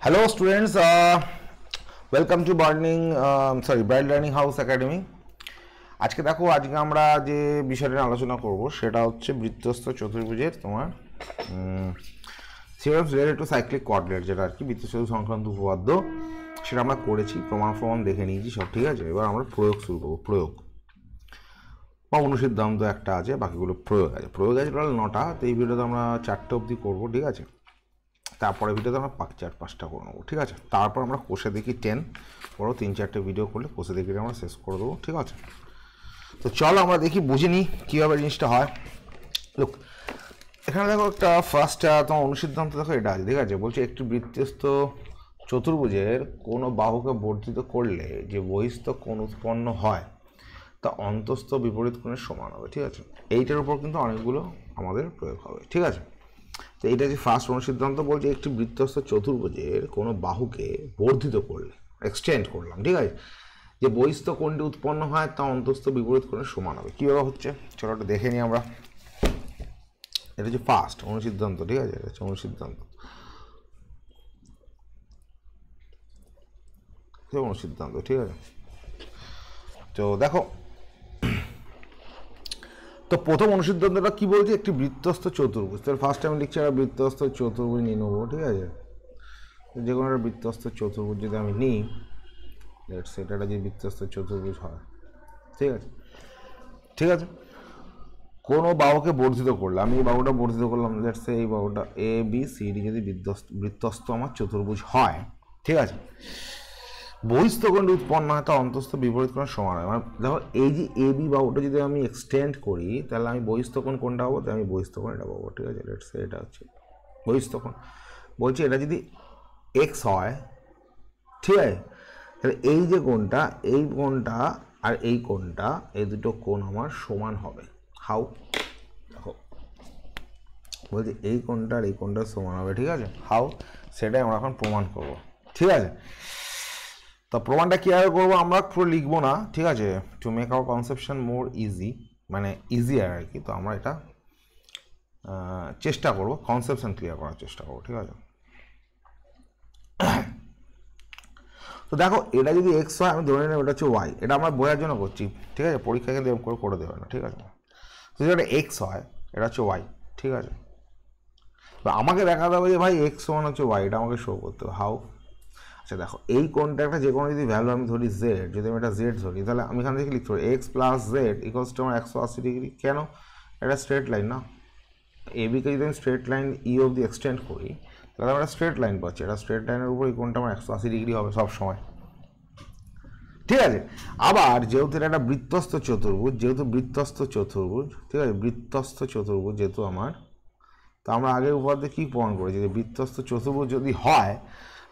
Hello students, welcome to Bright Learning House Academy. আজকে দেখো আমরা যে বিষয়টা নিয়ে আলোচনা করব সেটা হচ্ছে বৃত্তস্থ চতুর্ভুজের তোমার theorems related to cyclic coordinate, যেটা আর কি বৃত্তস্থ সংক্রান্ত উপপাদ্য সেটা আমরা করেছি, প্রমাণ দেখে নিয়েছি সব ঠিক আছে। এবার আমরা প্রয়োগ শুরু করব। প্রয়োগ বা অনুসিদ্ধান্ত একটা আছে, বাকিগুলো প্রয়োগ আছে। প্রয়োগ আছে টোটাল 9টা, তো এই ভিডিওতে আমরা 4টে অবধি করবো ঠিক আছে। তারপরে ভিডিওতে আমরা 4-5টা করে নেবো ঠিক আছে। তারপর আমরা কোষে দেখি 10 বড় 3-4টে ভিডিও করলে কোষে দেখি আমরা শেষ করে দেবো ঠিক আছে। তো চলো আমরা দেখি বুঝে নিই কীভাবে জিনিসটা হয়। লুক, এখানে দেখো একটা ফার্স্ট তোমার অনুসিদ্ধান্ত দেখো এটা আছে ঠিক আছে। বলছে একটি বৃত্তস্থ চতুর্ভুজের কোনো বাহুকে বর্ধিত করলে যে বহিস্থ কোণ উৎপন্ন হয় তা অন্তস্থ বিপরীত কোণের সমান হবে ঠিক আছে। এইটার উপর কিন্তু অনেকগুলো আমাদের প্রয়োগ হবে ঠিক আছে। তো এইটা যে ফার্স্ট অনুসিদ্ধান্ত বলছে একটি বৃত্তস্থ চতুর্ভুজের কোনো বাহুকে বর্ধিত করলে, এক্সটেন্ড করলাম ঠিক আছে, যে বহিস্থ কোণটি উৎপন্ন হয় তা অন্তস্থ বিপরীত কোণের সমান হবে। কীভাবে হচ্ছে চলো ওটা দেখে নিই আমরা। এটা হচ্ছে ফার্স্ট অনুসিদ্ধান্ত ঠিক আছে, এটা হচ্ছে অনুসিদ্ধান্ত। অনুসিদ্ধান্ত ঠিক আছে। তো দেখো, তো প্রথম অনুসিদ্ধান্তটা কি বলছে, একটি বৃত্তস্থ চতুর্ভুজ। তাহলে ফার্স্ট আমি লিখছি একটা বৃত্তস্থ চতুর্ভুজ নিয়ে নেবো ঠিক আছে। যে কোনো একটা বৃত্তস্থ চতুর্ভুজ যদি আমি নিই, সেটা যে বৃত্তস্থ চতুর্ভুজ হয় ঠিক আছে। ঠিক আছে, কোনো বাহুকে বর্ধিত করলে, আমি এই বাহুটা বর্ধিত করলাম, লেটসে এই বাহুটা এ বি সি ডি যদি বৃত্তস্থ আমার চতুর্ভুজ হয় ঠিক আছে, বহিস্থ কোণটি উৎপন্ন হয় তা অন্তস্থ বিপরীত কোণের সমান হয়। মানে দেখো এই যে এ বি বাহুটা যদি আমি এক্সটেন্ড করি তাহলে আমি বহিস্থ কোণ কোনটা পাবো, তাই আমি বহিস্থ কোণ এটা পাবো ঠিক আছে। লেটসে এটা হচ্ছে বহিস্থ কোণ। বলছি এটা যদি এক্স হয় ঠিক আছে, তাহলে এই যে কোণটা, এই কোণটা আর এই কোণটা, এই দুটো কোণ আমার সমান হবে। হাউ? দেখো বলছি এই কোণটা আর এই কোণটা সমান হবে ঠিক আছে। হাউ? সেটাই আমরা এখন প্রমাণ করব ঠিক আছে। তো প্রমাণটা কীভাবে করবো আমরা পুরো লিখবো না ঠিক আছে, to make our conception more easy, মানে ইজিয়ার আর কি। তো আমরা এটা চেষ্টা করবো কনসেপশন ক্লিয়ার করার চেষ্টা করবো ঠিক আছে। তো দেখো এটা যদি এক্স হয়, আমি ধরে নেব এটা হচ্ছে ওয়াই, এটা আমরা বোঝার জন্য করছি ঠিক আছে, পরীক্ষা কিন্তু এরকম করে দেবে না ঠিক আছে। তো যদি এটা এক্স হয়, এটা হচ্ছে ওয়াই ঠিক আছে। তো আমাকে দেখাতে হবে যে ভাই এক্স সমান হচ্ছে ওয়াই, এটা আমাকে শো করতে হবে। হাউ? আচ্ছা দেখো এই কোণটা একটা যে কোনো যদি ভ্যালু আমি ধরি জেড, যদি আমি এটা জেড ধরি, তাহলে আমি এখান থেকে লিখতে পারি x plus Z equals to আমার 180 ডিগ্রি। কেন? এটা স্ট্রেট লাইন না, এবিকে যদি আমি স্ট্রেট লাইন ই অবধি এক্সটেন্ড করি তাহলে আমরা স্ট্রেট লাইন পাচ্ছি। এটা স্ট্রেট লাইনের উপর এই কোণটা আমার 180 ডিগ্রি হবে সব সময় ঠিক আছে। আবার যেহেতু এটা একটা বৃত্তস্থ চতুর্ভুজ, যেহেতু বৃত্তস্থ চতুর্ভুজ ঠিক আছে, বৃত্তস্থ চতুর্ভুজ যেহেতু আমার, তো আমরা আগের উপপাদ্যে কী প্রমাণ করেছি যে বৃত্তস্থ চতুর্ভুজ যদি হয়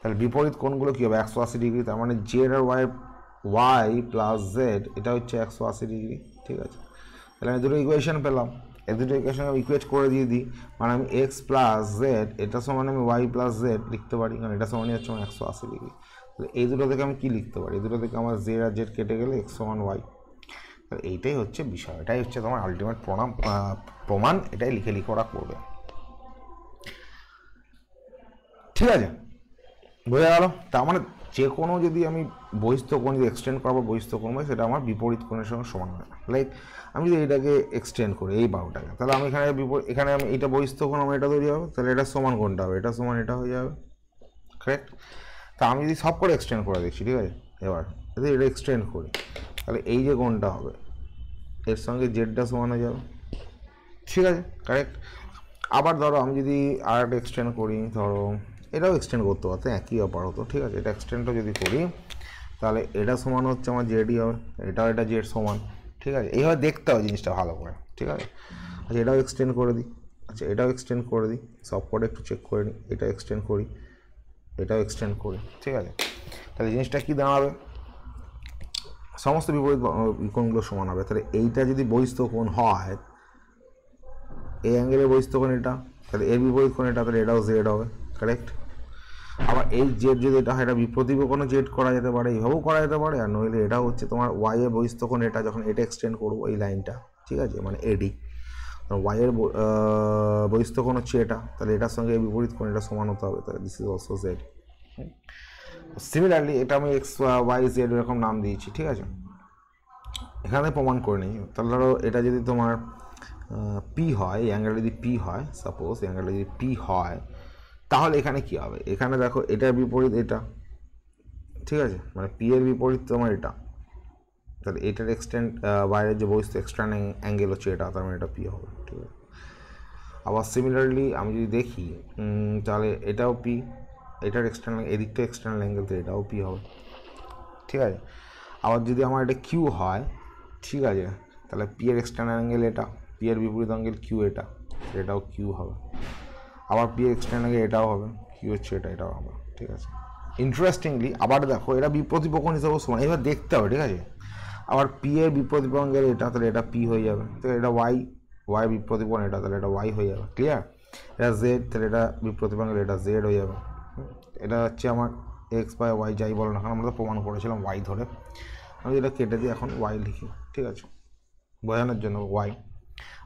তাহলে বিপরীত কোণগুলো কী হবে, 180 ডিগ্রি। তার মানে জেড আর ওয়াই প্লাস জেড এটা হচ্ছে 180 ডিগ্রি ঠিক আছে। তাহলে আমি দুটো ইকুয়েশন পেলাম, এই দুটো ইকুয়েশন আমি ইকুয়েট করে দিয়ে দিই, মানে আমি এক্স প্লাস জেড এটা সমান আমি ওয়াই প্লাস জেড লিখতে পারি, কারণ এটা সমানই হচ্ছে আমার 180 ডিগ্রি। তাহলে এই দুটো থেকে আমি কী লিখতে পারি, এই দুটো থেকে আমার জেড আর জেড কেটে গেলে এক্স সমান ওয়াই। তাহলে এইটাই হচ্ছে বিষয়, এটাই হচ্ছে তোমার আলটিমেট প্রমাণ, এটাই লিখে ওরা করবে ঠিক আছে। বোঝা গেল? তার মানে যে কোনো যদি আমি বহিস্থ কোণ যদি এক্সটেন্ড করবো, বহিস্থ কোণ হয় সেটা আমার বিপরীত কোণের সঙ্গে সমান হয়। লাইক আমি যদি এইটাকে এক্সটেন্ড করি এই বাহুটাকে, তাহলে আমি এখানে আমি এইটা বহিস্থ কোণ আমার এটা তৈরি হবে, তাহলে এটা সমান কোণটা হবে, এটা সমান এটা হয়ে যাবে কারেক্ট। তা আমি যদি সব করে এক্সটেন্ড করে দিচ্ছি ঠিক আছে, এবার যদি এটা এক্সটেন্ড করি তাহলে এই যে কোণটা হবে এর সঙ্গে জেডটা সমান হয়ে যাবে ঠিক আছে কারেক্ট। আবার ধরো আমি যদি আর একটা এক্সটেন্ড করি, ধরো এটাও এক্সটেন্ড করতে পারতো, একই ব্যাপার হতো ঠিক আছে। এটা এক্সটেন্ডটা যদি করি তাহলে এটা সমান হচ্ছে আমার জেডই হবে, এটাও এটা জেড সমান ঠিক আছে। এইভাবে দেখতে হবে জিনিসটা ভালো করে ঠিক আছে। আচ্ছা এটাও এক্সটেন্ড করে দিই, আচ্ছা এটাও এক্সটেন্ড করে দিই, সব করে একটু চেক করে নিই, এটা এক্সটেন্ড করি, এটাও এক্সটেন্ড করি ঠিক আছে। তাহলে জিনিসটা কী দাঁড়াবে, সমস্ত বিপরীত কোণগুলো সমান হবে। তাহলে এইটা যদি বহিস্থ কোণ হয়, এই অ্যাঙ্গেলের বহিস্থ কোণ এটা, তাহলে এর বিপরীত কোণ এটা, তাহলে এটাও জেড হবে কারেক্ট। আবার এই জেড যদি এটা হয়, এটা প্রতিপ কোনো জেড করা যেতে পারে, এইভাবেও করা যেতে পারে। আর নইলে এটা হচ্ছে তোমার ওয়াই এর বহিস্থ কোণ এটা, যখন এটা এক্সটেন্ড করবো এই লাইনটা ঠিক আছে, মানে এডি, ওয়াই এর বহিস্থ কোণ হচ্ছে এটা, তাহলে এটার সঙ্গে বিপরীত কোণ এটা সমান হতে হবে, তাহলে this is also Z similarly এটা আমি এক্স ওয়াই জেড এরকম নাম দিয়েছি, ঠিক আছে। এখানে প্রমাণ করে নিই, তাহলে ধরো এটা যদি তোমার পি হয়, এই অ্যাঙ্গেলটা যদি পি হয়, সাপোজ অ্যাঙ্গেলটা যদি পি হয়, তাহলে এখানে কি হবে, এখানে দেখো এটার বিপরীত এটা, ঠিক আছে, মানে পি এর বিপরীত তোমার এটা, তাহলে এটার এক্সটেন্ড বাইরের যে বহিস্থ এক্সটার্ন অ্যাঙ্গেল হচ্ছে এটা, তার মানে এটা পি হবে, ঠিক আছে। আবার সিমিলারলি আমি যদি দেখি তাহলে এটাও পি, এটার এক্সটার্নাল এদিকটা এক্সটার্নাল অ্যাঙ্গেল, তো এটাও পি হবে, ঠিক আছে। আবার যদি আমার এটা কিউ হয়, ঠিক আছে, তাহলে পি এর এক্সটার্নাল অ্যাঙ্গেল এটা, পি এর বিপরীত অ্যাঙ্গেল কিউ এটা, এটাও কিউ হবে। আবার পি এর এক্সটার্নাল অ্যাঙ্গেল এটাও হবে, কিউ হচ্ছে এটা, এটাও হবে, ঠিক আছে। ইন্টারেস্টিংলি আবার দেখো এরা বিপ্রতিপক্ষণ হিসাবে সমান, এবার দেখতে হবে, ঠিক আছে। আবার পি এর বিপ্রতিপক্ষ অ্যাঙ্গেল এটা, তাহলে এটা পি হয়ে যাবে, তো এটা ওয়াই, ওয়াই বিপ্রতিপক্ষ এটা, তাহলে এটা ওয়াই হয়ে যাবে, ক্লিয়ার। এটা জেড, তাহলে এটা বিপ্রতিপক্ষ অ্যাঙ্গেল এটা জেড হয়ে যাবে। এটা হচ্ছে আমার এক্স বাই ওয়াই যাই বলো না, কারণ আমরা তো প্রমাণ করেছিলাম ওয়াই ধরে, আমি এটা কেটে দিই, এখন ওয়াই লিখি, ঠিক আছে, বোঝানোর জন্য ওয়াই।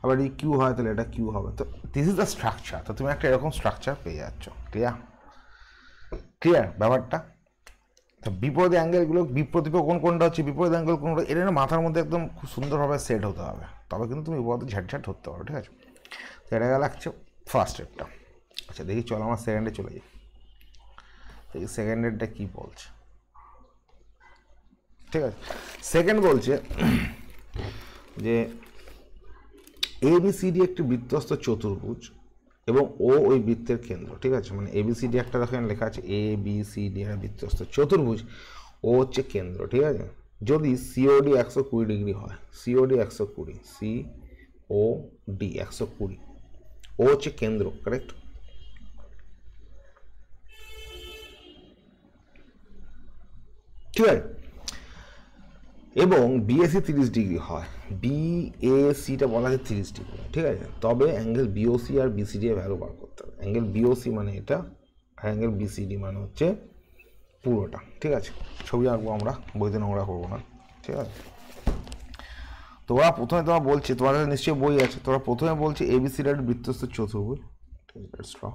আবার যদি কিউ হয় তাহলে এটা কিউ হবে। তো দিস ইজ দ্য স্ট্রাকচার, তো তুমি একটা এরকম স্ট্রাকচার পেয়ে যাচ্ছ, ক্লিয়ার, ক্লিয়ার ব্যাপারটা। তো বিপরীত অ্যাঙ্গেলগুলো, বিপ্রতিপক্ষ কোনটা হচ্ছে, বিপরীত অ্যাঙ্গেল কোনটা, এটা মাথার মধ্যে একদম খুব সুন্দরভাবে সেট হতে হবে, তবে কিন্তু তুমি বিপরীত ঝাটঝাট ধরতে পারো, ঠিক আছে। তো এটা লাগছে ফার্স্ট স্টেপটা। আচ্ছা দেখি, চলো আমার সেকেন্ডে চলে যাই, দেখি সেকেন্ডেরটা কী বলছে, ঠিক আছে। সেকেন্ড বলছে যে এবিসিডি একটি বৃত্তস্থ চতুর্ভুজ এবং ও ওই বৃত্তের কেন্দ্র, ঠিক আছে। মানে এবিসিডি একটা দেখেন লেখা আছে, এ বি সি ডি একটা বৃত্তস্থ চতুর্ভুজ, ও হচ্ছে কেন্দ্র, ঠিক আছে। যদি সিওডি 120 ডিগ্রি হয়, সিওডি 120, সিওডি 120, ও হচ্ছে কেন্দ্র, কারেক্ট। ঠিক আছে, এবং বিএসি 30 ডিগ্রি হয়, বিএসিটা বলা যায় 30 ডিগ্রি, ঠিক আছে। তবে অ্যাঙ্গেল বিওসি আর বিসিডি এর ভ্যালু বার করতে হবে। অ্যাঙ্গেল বিওসি মানে এটা, অ্যাঙ্গেল বিসিডি মানে হচ্ছে পুরোটা, ঠিক আছে। ছবি আঁকবো আমরা, বইতে নোংরা করবো না, ঠিক আছে। তোমরা প্রথমে তোমার বলছে, তোমার কাছে নিশ্চয়ই বই আছে, তোমরা প্রথমে বলছে এবিসিডি একটা বৃত্তস্থ চতুর্ভুজ, ঠিক আছে।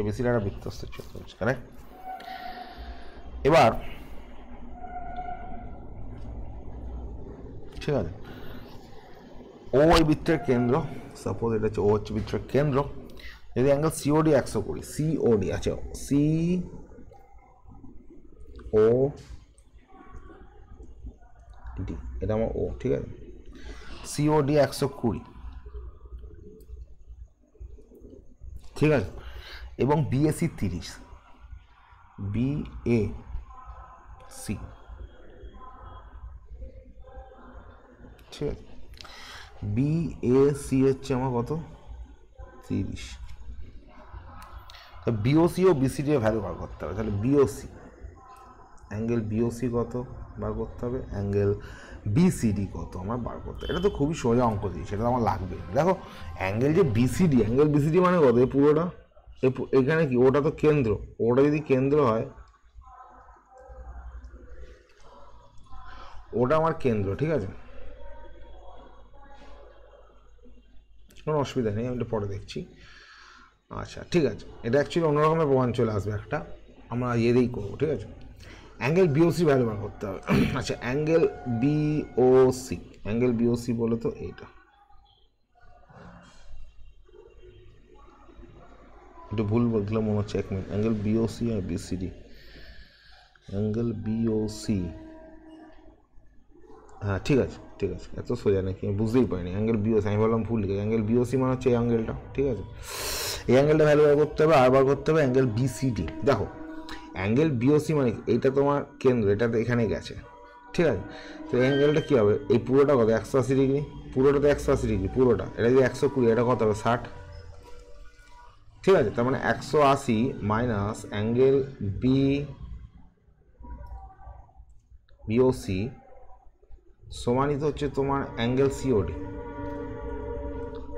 এবিসিডি একটা বৃত্তস্থ চতুর্ভুজ, কারেক্ট। এবার ঠিক আছে, ও ওই বৃত্তের কেন্দ্র, সাপোজ এটা হচ্ছে ও হচ্ছে বৃত্তের কেন্দ্র। যদি অ্যাঙ্গেল সিওডি 120, সিওডি আছে, সি ও ডি, এটা আমার ও, ঠিক আছে। সিওডি 120, ঠিক আছে, এবং বিএসি 30, বিএসি, ঠিক আছে। বিএসি হচ্ছে আমার কত, 30। বিওসি ও বিসিডি এর ভ্যালু বার করতে হবে, তাহলে বিওসি, অ্যাঙ্গেল বিওসি কত বার করতে হবে, অ্যাঙ্গেল বিসিডি কত আমার বার করতে হবে। এটা তো খুবই সোজা অঙ্ক দিয়েছে, এটা তো আমার লাগবে। দেখো অ্যাঙ্গেল যে বিসিডি, অ্যাঙ্গেল বিসিডি মানে কত, এই পুরোটা, এখানে কি ওটা তো কেন্দ্র, ওটা যদি কেন্দ্র হয়, ওটা আমার কেন্দ্র, ঠিক আছে, কোনো অসুবিধা নেই, আমি এটা পরে দেখছি। আচ্ছা ঠিক আছে, এটা অ্যাকচুয়ালি অন্যরকমের প্রমাণ চলে আসবে একটা, আমরা দিয়েই করবো, ঠিক আছে। অ্যাঙ্গেল বিওসি ভ্যালু বার করতে হবে। আচ্ছা অ্যাঙ্গেল বিওসি, অ্যাঙ্গেল বিওসি বলে তো এইটা, একটু ভুল বলছিলাম মনে হচ্ছে, 1 মিনিট। অ্যাঙ্গেল বিওসি আর বিসিডি, অ্যাঙ্গেল বিওসি, হ্যাঁ ঠিক আছে, ঠিক আছে, এত সোজা নাকি আমি বুঝতেই পারিনি। অ্যাঙ্গেল বিওসি আমি বললাম ভুল লিখে, অ্যাঙ্গেল বিওসি মানে হচ্ছে এই অ্যাঙ্গেলটা, ঠিক আছে। এই অ্যাঙ্গেলটা ভ্যালু বার করতে হবে, আর বার করতে হবে অ্যাঙ্গেল বিসিডি। দেখো অ্যাঙ্গেল বিওসি মানে এইটা তোমার কেন্দ্র, এটা তো এখানে গেছে, ঠিক আছে। তো এই অ্যাঙ্গেলটা কী হবে, এই পুরোটা কত, 180 ডিগ্রি, পুরোটা তো 180 ডিগ্রি, পুরোটা, এটা যদি 120, এটা কত হবে 60, ঠিক আছে। তার মানে 180 মাইনাস অ্যাঙ্গেল বিওসি সমানিত হচ্ছে তোমার অ্যাঙ্গেল সিওডি।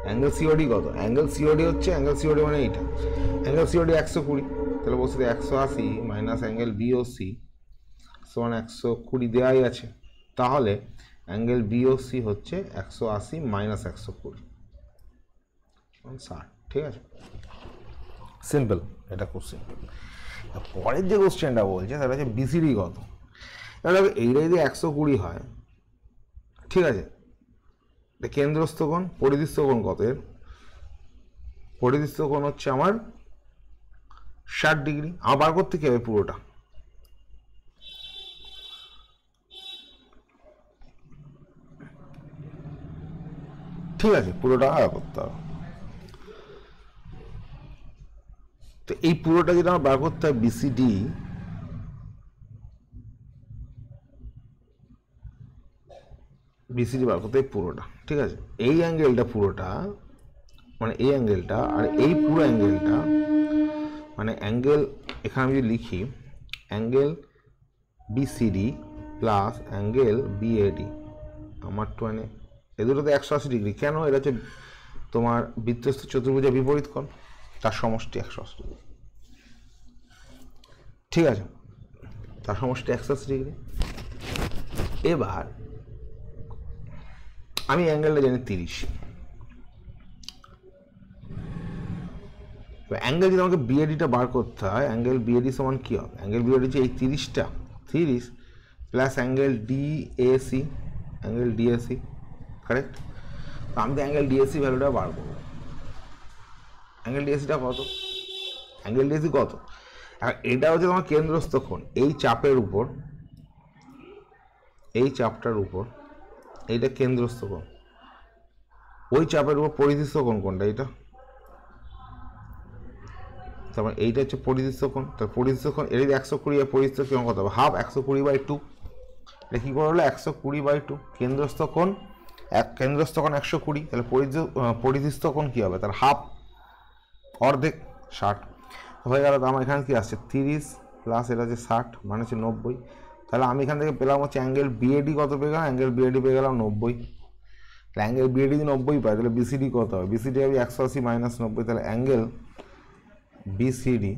অ্যাঙ্গেল সিওডি কত, অ্যাঙ্গেল সিওডি হচ্ছে, অ্যাঙ্গেল সিওডি মানে এইটা, অ্যাঙ্গেল সিওডি 120, তাহলে বলছে 180 মাইনাস অ্যাঙ্গেল বিওসি সমান 120 দেওয়াই আছে। তাহলে অ্যাঙ্গেল বিওসি হচ্ছে 180 মাইনাস 120 60, ঠিক আছে? সিম্পল, এটা খুব সিম্পল। পরের যে কোশ্চেনটা বলছে সেটা হচ্ছে বিসিডি কত। এবার এইটাই যদি 120 হয়, ঠিক আছে, কেন্দ্রস্থ কোণ পরিধিস্থ কোণ কত? এর পরিধিস্থ কোণ হচ্ছে আমার 60 ডিগ্রি। আবার করতে কি হবে পুরোটা, ঠিক আছে, পুরোটা আবার করতে হবে। তো এই পুরোটা যেটা আমার বার করতে হয় বিসিডি, বিসিডি বার করতে হয় পুরোটা, ঠিক আছে? এই অ্যাঙ্গেলটা পুরোটা মানে এই অ্যাঙ্গেলটা আর এই পুরো অ্যাঙ্গেলটা মানে অ্যাঙ্গেল, এখানে আমি যদি লিখি angle BCD plus angle BAD, আমার তো মানে এ দুটো তো 180 ডিগ্রি। কেন? এটা হচ্ছে তোমার বৃত্তস্থ চতুর্ভুজের বিপরীত কোণ, তার সমষ্টি 180 ডিগ্রি, ঠিক আছে? তার সমষ্টি 180 ডিগ্রি। এবার আমি অ্যাঙ্গেলটা জানি 30। অ্যাঙ্গেল যদি আমাকে বিএডিটা বার করতে হয়, অ্যাঙ্গেল বিএডি সমান কী হবে? অ্যাঙ্গেল বিএডি হচ্ছে এই 30টা, 30 plus angle DAC, angle DAC, correct? তো আমি তো অ্যাঙ্গেল ডিএসি ভ্যালুটা বার করবো। অ্যাঙ্গেল ডিএসিটা কত? অ্যাঙ্গেল ডিএসি কত? আর এটা হচ্ছে তোমার কেন্দ্রস্থ কোণ, এই চাপের উপর, এই চাপটার উপর এইটা কেন্দ্রস্থ কোণ, ওই চাপের উপর পরিধিস্থ কোণ কোনটা? এইটা। তারপর এইটা হচ্ছে পরিধিস্থ কোণ। তার পরিধিস্থ কোণ এর 120 আর পরিধিস্থ কোণ কত হবে? হাফ 120/2। এটা কী করে হলো? 120/2। কেন্দ্রস্থ কোণ কেন্দ্রস্থ কোণ 120, তাহলে পরিধিস্থ কোণ কী হবে? তার হাফ, অর্ধেক, 60 হয়ে গেল। তো আমার এখানে কী আসছে? 30 প্লাস এটা হচ্ছে 60 মানে হচ্ছে 90। তাহলে আমি এখান থেকে পেলাম হচ্ছে অ্যাঙ্গেল বিএডি কত পেয়ে গেলাম? অ্যাঙ্গেল বিএডি পেয়ে গেলাম 90। অ্যাঙ্গেল বিএডি যদি 90 পাই তাহলে বিসিডি কত হবে? বিসিডি হবে 180 মাইনাস 90। তাহলে অ্যাঙ্গেল বিসিডি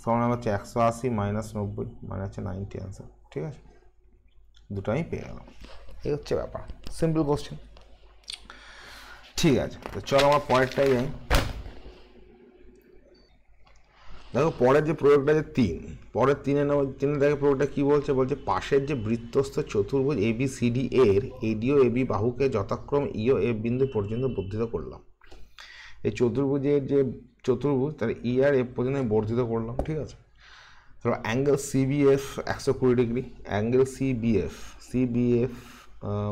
সমান হচ্ছে 180 মাইনাস 90 মানে হচ্ছে 90 অ্যান্সার, ঠিক আছে? দুটো আমি পেয়ে গেলাম। এই হচ্ছে ব্যাপার, সিম্পল কোশ্চেন, ঠিক আছে? তো চলো আমার পরেরটাই যাই। দেখো পরের যে প্রয়োগটা যে 3, পরের 3-এর দেখো প্রয়োগটা কী বলছে? বলছে পাশের যে বৃত্তস্থ চতুর্ভুজ এবিসিডি এর এডি ও এবি বাহুকে যথাক্রমে ই ও এফ বিন্দু পর্যন্ত বর্ধিত করলাম। এই চতুর্ভুজের যে চতুর্ভুজ তার ই আর এফ পর্যন্ত বর্ধিত করলাম, ঠিক আছে? তারপর angle CBF 120 degree, angle CBF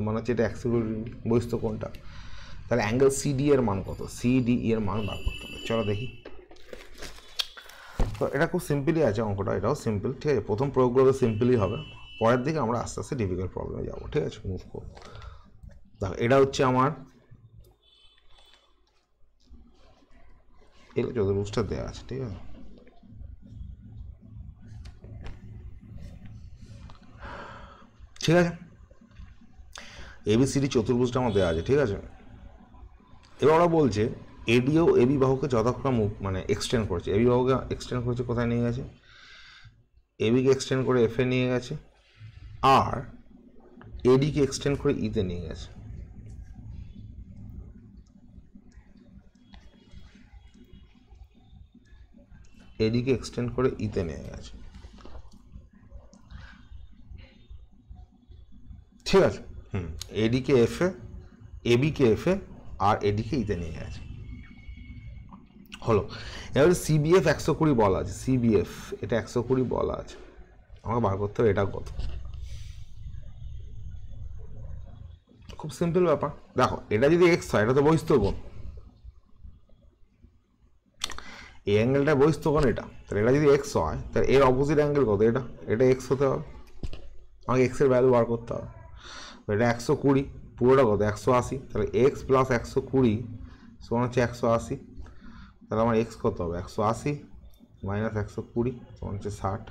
মানে হচ্ছে এটা 120 ডিগ্রি বহিস্থ কোণটা। তাহলে অ্যাঙ্গেল সিডি এর মান কত? সিডি এর মান বার করতে হবে। চলো দেখি। তো এটা খুব সিম্পলই আছে অঙ্কটা, এটাও সিম্পল, ঠিক আছে? প্রথম প্রয়োগগুলো সিম্পলই হবে, পরের দিকে আমরা আস্তে আস্তে ডিফিকাল্ট প্রবলেমে যাবো, ঠিক আছে? মুভ করবো। দেখো এটা হচ্ছে আমার এই চতুর্ভুজটা দেওয়া আছে, ঠিক আছে? ঠিক আছে, এবিসিডি চতুর্ভুজটা আমার দেওয়া আছে, ঠিক আছে? এবার ওরা বলছে এডি ও এবি বাহুকে যথাক্রম মানে এক্সটেন্ড করেছে। এবি বাহুকে এক্সটেন্ড করেছে, কোথায় নিয়ে গেছে? এবিকে এক্সটেন্ড করে এফে নিয়ে গেছে, আর এডিকে এক্সটেন্ড করে ইতে নিয়ে গেছে। এডিকে এক্সটেন্ড করে ইতে নিয়ে গেছে, ঠিক আছে? এডিকে এফে, এবিকে এফে, আর এডিকে ইতে নিয়ে গেছে, হলো। এবারে সিবিএফ 120 বলা আছে, সিবিএফ এটা 120 বলা আছে, আমাকে বার করতে হবে এটা কত। খুব সিম্পল ব্যাপার। দেখো এটা যদি এক্স হয় এটা তো বহিস্থ কোণ, এই অ্যাঙ্গেলটা বহিস্থ কোণ এটা, তাহলে এটা যদি এক্স হয় তাহলে এর অপোজিট অ্যাঙ্গেল কত? এটা এক্স হতে হবে, আমাকে এক্সের ভ্যালু বার করতে হবে। এটা 120, পুরোটা কত? 180। তাহলে এক্স প্লাস 120 সমান হচ্ছে 180। তাহলে আমার এক্স কত হবে? 180 মাইনাস 120 সমান হচ্ছে 60।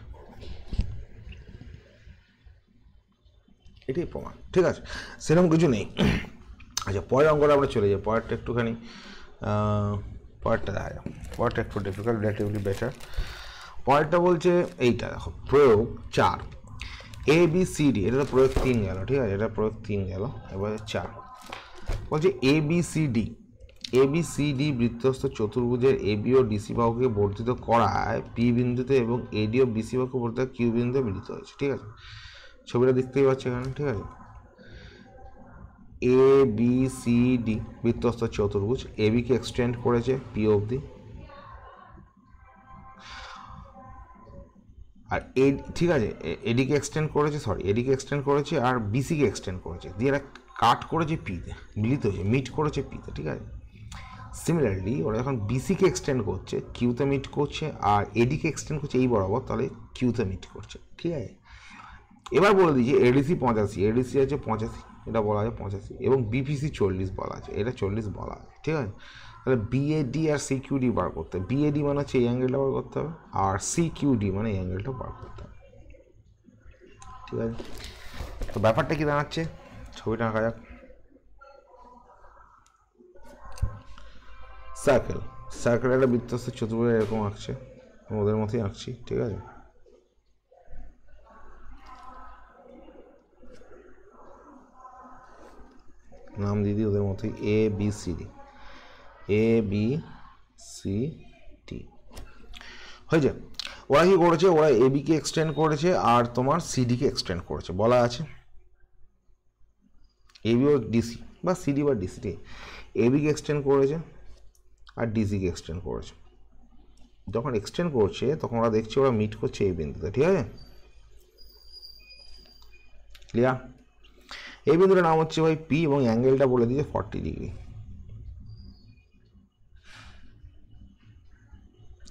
এটাই প্রমাণ, ঠিক আছে? সেরকম কিছু নেই। আচ্ছা পরের অঙ্কটা আমরা চলে যাই, পরেরটা একটুখানি পরেরটা দেখা যাক, পরেরটা একটু ডিফিকাল্ট, রিলেটিভলি বেটার। পরেরটা বলছে এইটা দেখো, প্রয়োগ 4, এ বি সি ডি, এটা তো প্রয়োগ 3 গেল, ঠিক আছে, এটা প্রয়োগ 3 গেল, এবারে 4 বলছে A B C D, A B C D বৃত্তস্থ চতুর্ভুজের এ বি ও ডিসি বাহুকে বর্ধিত করায় পি বিন্দুতে এবং এডি ও বিসি বাহুকে বর্ধিত কিউ বিন্দুতে মিলিত হয়েছে, ঠিক আছে, ছবিটা দেখতেই পাচ্ছ এখানে, ঠিক আছে। এ বি সি ডি বৃত্তস্থ চতুর্ভুজ, এ বিকে এক্সটেন্ড করেছে পি অবধি, আর এ, ঠিক আছে, এডিকে এক্সটেন্ড করেছে, এডিকে এক্সটেন্ড করেছে আর বিসিকে এক্সটেন্ড করেছে, দিয়ে এরা কাট করেছে পিতে, মিলিত হয়েছে, মিট করেছে পিতে, ঠিক আছে। সিমিলারলি ওরা যখন বিসিকে এক্সটেন্ড করছে কিউতে মিট করছে, আর এডিকে এক্সটেন্ড করছে এই বরাবর, তাহলে কিউতে মিট করছে, ঠিক আছে। এবার বলে দিচ্ছি এডিসি 85, এডিসি আছে 85, এটা বলা আছে 85, এবং বিপিসি 40 বলা আছে, এটা 40 বলা আছে, ঠিক আছে। তাহলে বিএডি আর সিকিউডি বার করতে হবে, বিএডি মানে হচ্ছে এই অ্যাঙ্গেলটা বার করতে হবে, আর সিকিউডি মানে এই অ্যাঙ্গেলটা বার করতে হবে, ঠিক আছে। তো ব্যাপারটা কি দাঁড়াচ্ছে, ছবিটা আঁকা যাক। সার্কেল, সার্কেল একটা বৃত্তস্থ চতুর্ভুজ এরকম আঁকছে, ওদের মতোই আঁকছি, ঠিক আছে। নাম দিদি ওদের মতোই, A B C D, A B C D হয়েছে। ওরা কি করেছে, ওরা এ বিকে এক্সটেন্ড করেছে আর তোমার সিডিকে এক্সটেন্ড করেছে, বলা আছে এ বি ও ডিসি বা সিডি বা ডিসি, ঠিক, এ বিকে এক্সটেন্ড করেছে আর ডিসিকে এক্সটেন্ড করেছে। যখন এক্সটেন্ড করছে তখন ওরা দেখছে ওরা মিট করছে এই বিন্দুতে, ঠিক আছে, ক্লিয়ার। এই বিন্দুটার নাম হচ্ছে ভাই পি, এবং অ্যাঙ্গেলটা বলে দিয়েছে 40 ডিগ্রি,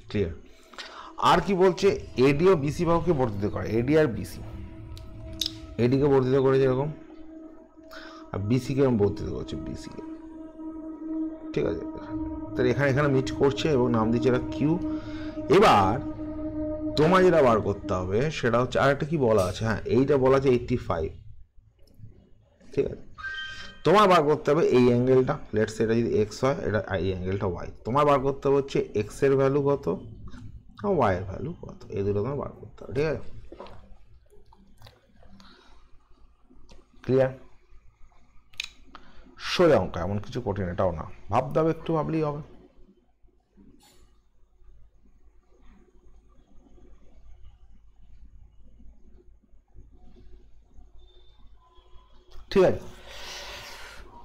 ক্লিয়ার। আর কি বলছে, এডি ও বিসি বাহুকে বর্ধিত করে, এডি আর বিসি, এডিকে বর্ধিত করেছে এরকম, আর বিসিকে বর্ধিত করছে, বিসিকে, ঠিক আছে। তাহলে এখানে এখানে মিট করছে এবং নাম দিচ্ছে এটা কিউ। এবার তোমার যেটা বার করতে হবে সেটা হচ্ছে, আর একটা কি বলা আছে, হ্যাঁ এইটা বলা আছে 85, ঠিক আছে। তোমার বার করতে হবে এই অ্যাঙ্গেলটা, লেটস এটা যদি এক্স হয়, এটা এই অ্যাঙ্গেলটা ওয়াই, তোমার বার করতে হবে হচ্ছে এক্স এর ভ্যালু কত আর ওয়াই এর ভ্যালু কত, এই দুটো তোমার বার করতে হবে, ঠিক আছে, ক্লিয়ার। সোজা অঙ্ক, এমন কিছু কঠিন এটাও না, ভাবতে হবে, একটু ভাবলেই হবে, ঠিক আছে।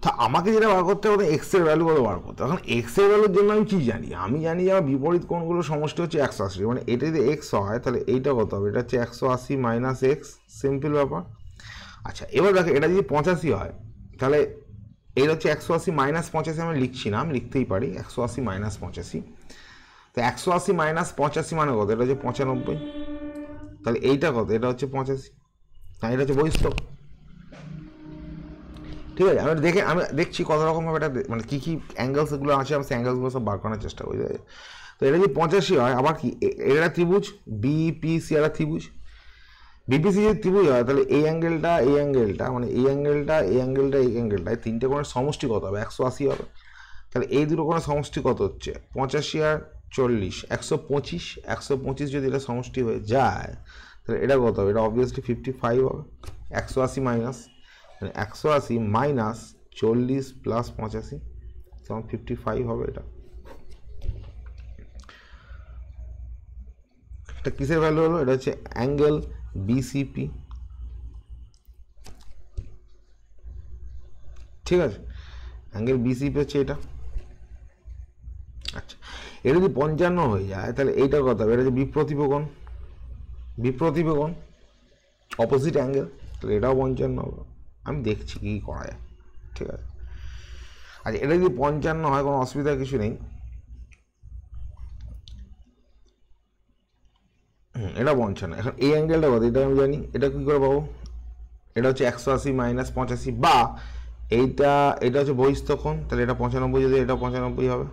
তা আমাকে যেটা বার করতে হবে এক্স এর ভ্যালু কত বার করতে হবে। এখন এক্স এর ভ্যালুর জন্য আমি কি জানি, আমি জানি যে আমার বিপরীত কোণগুলো সমষ্টি হচ্ছে 180, মানে এটা যদি এক্স হয় তাহলে এইটা কত হবে, এটা হচ্ছে 180 মাইনাস এক্স, সিম্পল ব্যাপার। আচ্ছা এবার দেখো এটা যদি 85 হয় তাহলে এইটা হচ্ছে 180 মাইনাস 85, আমি লিখছি না, আমি লিখতেই পারি 180 মাইনাস 85, তো 180 মাইনাস 85 মানে কত, এটা হচ্ছে 95, তাহলে এইটা কত, এটা হচ্ছে 85, হ্যাঁ এটা হচ্ছে বহিস্থ, ঠিক আছে। আমি দেখছি কত রকমভাবে এটা, মানে কী কী অ্যাঙ্গেলস এগুলো আছে, আমি সেই অ্যাঙ্গেলসগুলো সব বার করার চেষ্টা করি, তো এটা যদি 85 হয়, আবার কি এটা ত্রিভুজ বিপিসি, একটা ত্রিভুজ বিপিসি যদি ত্রিভুজ হয় তাহলে এই অ্যাঙ্গেলটা, এই অ্যাঙ্গেলটা, মানে এই অ্যাঙ্গেলটা, এই অ্যাঙ্গেলটা, এই অ্যাঙ্গেলটা, এই তিনটে কোণের সমষ্টি কত হবে, 180 হবে। তাহলে এই দুটো কোণের সমষ্টি কত হচ্ছে, 85 আর 40, 125, 125 যদি এটা সমষ্টি হয়ে যায় তাহলে এটা কত হবে, এটা অবভিয়াসলি 55 হবে, 180 মাইনাস, মানে 180 মাইনাস 40 প্লাস 85 তখন 55 হবে। এটা কিসের ভ্যালু হলো, এটা হচ্ছে অ্যাঙ্গেল বিসিপি, ঠিক আছে, অ্যাঙ্গেল বিসিপি হচ্ছে এটা। আচ্ছা এটা যদি 55 হয়ে যায় তাহলে এইটা কত হবে, এটা হচ্ছে বিপ্রতিভ কোণ, বিপ্রতিভ কোণ অপোজিট অ্যাঙ্গেল, তাহলে এটাও 55 হবে। আমি দেখছি কী করা যায়, ঠিক আছে। আচ্ছা এটা যদি 55 হয় কোনো অসুবিধার কিছু নেই, এটা 55। এখন এই অ্যাঙ্গেলটা কত, এটা আমি জানি, এটা কী করে পাবো, এটা হচ্ছে 180 মাইনাস 85, বা এটা হচ্ছে বহিস্থ কোণ, তাহলে এটা 95, যদি এটা 95 হবে,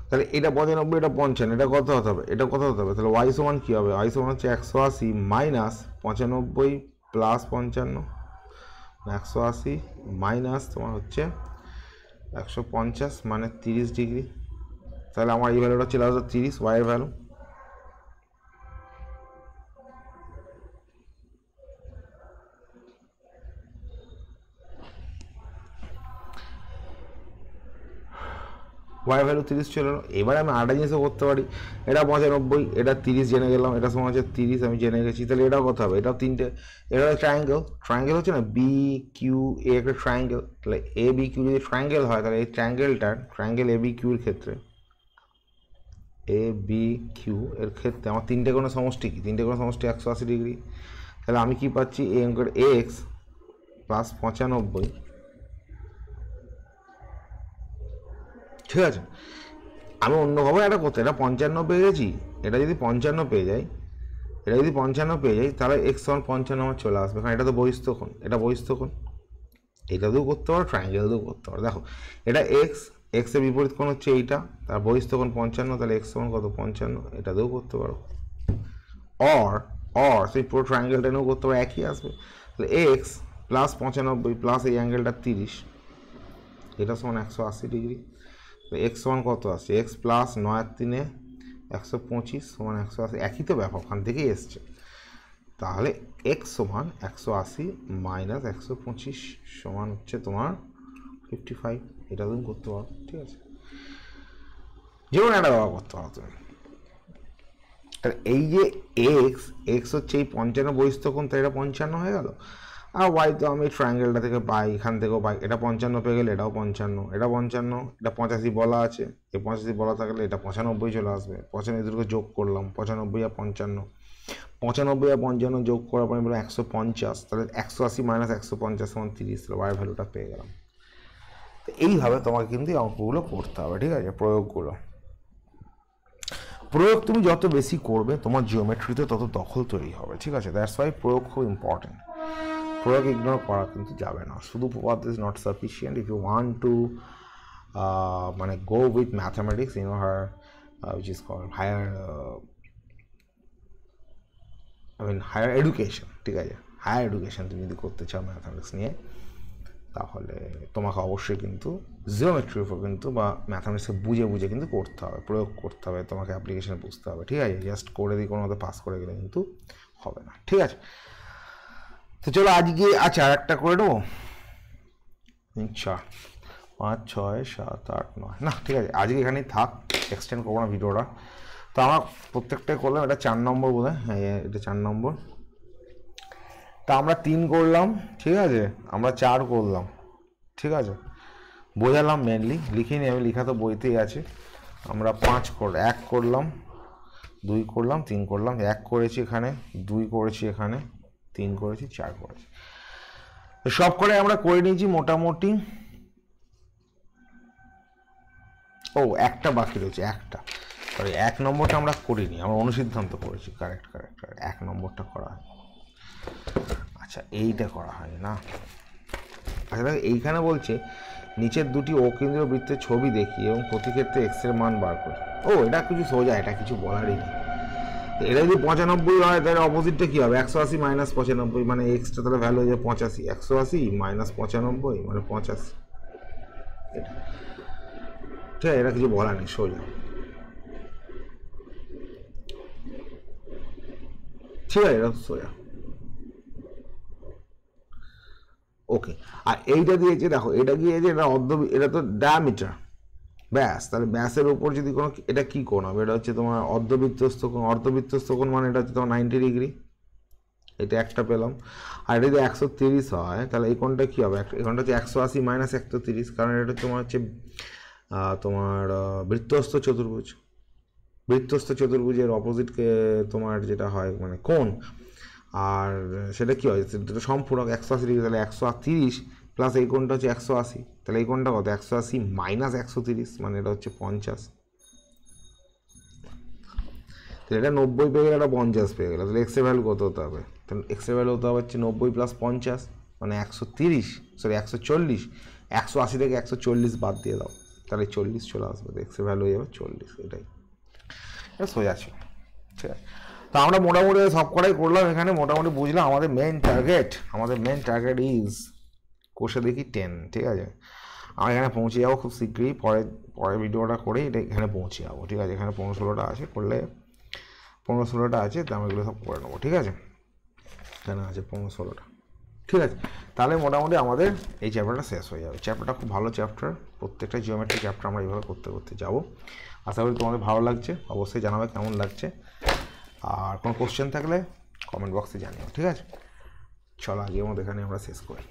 তাহলে এটা 95, এটা 55, এটা কত হতে হবে, এটা কত হতে হবে, তাহলে ওয়াই সমান কী হবে, ওয়াই সমান হচ্ছে 180 মাইনাস 95 প্লাস 55, 180 মাইনাস তোমার হচ্ছে 150 মানে 30 ডিগ্রি, তাহলে আমার এই ভ্যালুটা চলে আসবে 30 ওয়াইয়ের ভ্যালু। ওয়াই ভ্যালু 30 চলে এলো। এবার আমি আরেকটা জিনিসও করতে পারি, এটা 95, এটা 30 জেনে গেলাম, এটা সমান হচ্ছে 30 আমি জেনে গেছি, তাহলে এটাও কত হবে? এটাও তিনটে, এটা ট্রায়াঙ্গেল হচ্ছে না, বি কিউ এ একটা ট্রায়াঙ্গেল, তাহলে এ বি কিউ যদি ট্রায়াঙ্গেল হয় তাহলে এই ট্রায়াঙ্গেল এ বি কিউর ক্ষেত্রে এ বি কিউ এর ক্ষেত্রে আমার তিনটে কোনো সমষ্টি কি? তিনটে কোনো সমষ্টি 180 ডিগ্রি। তাহলে আমি কি পাচ্ছি? এ অঙ্কের এক্স প্লাস 95, ঠিক আছে। আমি অন্যভাবে একটা করতে, এটা 55 পেয়ে গেছি, এটা যদি 55 পেয়ে যাই, তাহলে এক্স সমান 55 আমার চলে আসবে, কারণ এটা তো বহিস্থকোণ, এটা বহিস্থকোণ। এটা দিয়েও করতে পারো, ট্রায়াঙ্গেল দিয়েও করতে পারো। দেখো এটা এক্স এর বিপরীত কোণ হচ্ছে এইটা, তার বহিস্থকোণ 55, তাহলে এক্স সমান কত? 55, এটা দিয়েও করতে পারো। অর সেই পুরো ট্রায়াঙ্গেলটা নিয়েও করতে পারো, একই আসবে। তাহলে এক্স প্লাস 95 প্লাস এই অ্যাঙ্গেলটা 30, এটা সমান 180 ডিগ্রি। এক্স সমান কত আসছে? এক্স প্লাস 9 আর 3 125 সমান 180, একই তো ব্যাপার, ওখান থেকেই এসছে। তাহলে এক্স সমান 180 মাইনাস 125 সমান হচ্ছে তোমার 55, এটা তুমি করতে পারো, ঠিক আছে। যেমন একটা ব্যবহার করতে পারো তুমি, তাহলে এই যে এক্স হচ্ছে এই 55 বহিস্থকোণ, তাই এটা 55 হয়ে গেল। আর ওয়াই তো আমি ট্রায়াঙ্গেলটা থেকে পাই, এখান থেকেও পাই, এটা 55 পেয়ে গেলে এটাও 55, এটা 85 বলা আছে, এই 85 বলা থাকলে এটা 95 চলে আসবে। 95 দুটোকে যোগ করলাম, 95 আর 55 যোগ করার পরে বললাম 150, তাহলে 180 মাইনাস 150 সমান 30, তাহলে ওয়াই ভ্যালুটা পেয়ে গেলাম। তো এইভাবে তোমাকে কিন্তু এই অঙ্কগুলো করতে হবে, ঠিক আছে। প্রয়োগ তুমি যত বেশি করবে তোমার জিওমেট্রিতে তত দখল তৈরি হবে, ঠিক আছে। দ্যাটস ওয়াই প্রয়োগ খুব ইম্পর্টেন্ট। প্রয়োগ ইগনোর করা কিন্তু যাবে না, শুধু উপপাদ্য is not sufficient. If you want to মানে go with mathematics in your which is called higher education, ঠিক আছে। হায়ার এডুকেশন তুমি যদি করতে চাও ম্যাথামেটিক্স নিয়ে, তাহলে তোমাকে অবশ্যই কিন্তু জিওমেট্রির উপর কিন্তু বা ম্যাথামেটিক্সকে বুঝে কিন্তু করতে হবে, প্রয়োগ করতে হবে, তোমাকে অ্যাপ্লিকেশন বুঝতে হবে, ঠিক আছে। জাস্ট করে দিয়ে কোনো মতো পাস করে গেলে কিন্তু হবে না, ঠিক আছে। তো চলো আজকে আচ্ছা আর একটা করে দেবো, 4 5 6 7 8 9, না ঠিক আছে, আজকে এখানেই থাক, এক্সটেন্ড করবো না ভিডিওটা। তো আমার প্রত্যেকটাই করলাম, এটা 4 নম্বর বোধ হয়, হ্যাঁ এটা 4 নম্বর। তা আমরা 3 করলাম, ঠিক আছে, আমরা 4 করলাম, ঠিক আছে, বোঝালাম মেনলি, লিখিনি আমি, লেখা তো বইতেই আছে। আমরা 1 করলাম, 2 করলাম, 3 করলাম, 1 করেছি এখানে, 2 করেছি এখানে, 3 করেছি, 4 করেছি, সব করে আমরা করে নিয়েছি মোটামুটি। ও একটা বাকি রয়েছে, একটা, সরি 1 নম্বরটা আমরা করিনি, আমরা অনুসিদ্ধান্ত করেছি, কারেক্ট 1 নম্বরটা করা হয়, আচ্ছা এইটা করা হয় না। আচ্ছা দেখো এইখানে বলছে নিচের দুটি অকেন্দ্রীয় বৃত্তের ছবি দেখি এবং প্রতি ক্ষেত্রে এক্স এর মান বার করি। ও এটা কিছু সোজা, এটা কিছু বলারই নেই। এটা যদি 95 হয় তাহলে অপোজিটটা কি হবে? 180 মাইনাস 95, মানে এক্সটা তাহলে ভ্যালু হয়ে যাবে 85, 180 মাইনাস 95 মানে 85, এটা ঠিক আছে, এটা কিছু বলার নেই, সোজা, ঠিক আছে, এটা সোজা, ওকে। আর এইটা দিয়েছে দেখো, এটা দিয়েছে এটা এটা তো ডায়ামিটার, ব্যাস, তাহলে ব্যাসের উপর যদি কোনো, এটা কি কোণ হবে? এটা হচ্ছে তোমার অর্ধবৃত্তস্থ কোণ, মানে এটা হচ্ছে তোমার 90 ডিগ্রি, এটা একটা পেলাম। আর এটা যদি 130 হয় তাহলে এই কোণটা কি হবে? এই কোণটা হচ্ছে 180 মাইনাস 130, কারণ এটা তোমার হচ্ছে তোমার বৃত্তস্থ চতুর্ভুজের অপোজিটকে তোমার যেটা হয় মানে কোণ, আর সেটা কি হয়? সেটা সম্পূরক 180 ডিগ্রি, তাহলে 130 প্লাস এই কোণটা হচ্ছে 180, তাহলে এই কোণটা কত? 180 মাইনাস 130, মানে এটা হচ্ছে 50, তাহলে এটা 90 পেয়ে গেলে, এটা 50 পেয়ে গেলো, তাহলে এক্সের ভ্যালু কত হতে হবে? তাহলে এক্সের ভ্যালু হতে হবে হচ্ছে 90 প্লাস 50 মানে 130, সরি 140, 180 থেকে 140 বাদ দিয়ে দাও, তাহলে 40 চলে আসবে, এক্সের ভ্যালু হয়ে যাবে 40, এটাই, এটা সোজা ছিল, ঠিক আছে। তো আমরা মোটামুটি সব কটাই করলাম, এখানে মোটামুটি বুঝলাম আমাদের মেন টার্গেট ইজ কোষে দেখি 10, ঠিক আছে। আমরা এখানে পৌঁছে যাবো খুব শীঘ্রই, পরে ভিডিওটা করে এটা এখানে পৌঁছে যাবো, ঠিক আছে। এখানে 15-16টা আছে, করলে 15-16টা আছে, তো আমি এগুলো সব করে নেবো, ঠিক আছে। এখানে আছে 15-16টা, ঠিক আছে। তাহলে মোটামুটি আমাদের এই চ্যাপ্টারটা শেষ হয়ে যাবে। চ্যাপ্টারটা খুব ভালো চ্যাপ্টার, প্রত্যেকটা জিওমেট্রি চ্যাপ্টার আমরা এইভাবে করতে করতে যাবো। আশা করি তোমাদের ভালো লাগছে, অবশ্যই জানাবে কেমন লাগছে, আর কোনো কোশ্চেন থাকলে কমেন্ট বক্সে জানিও, ঠিক আছে। চলো আজকের মতো এখানে আমরা শেষ করি।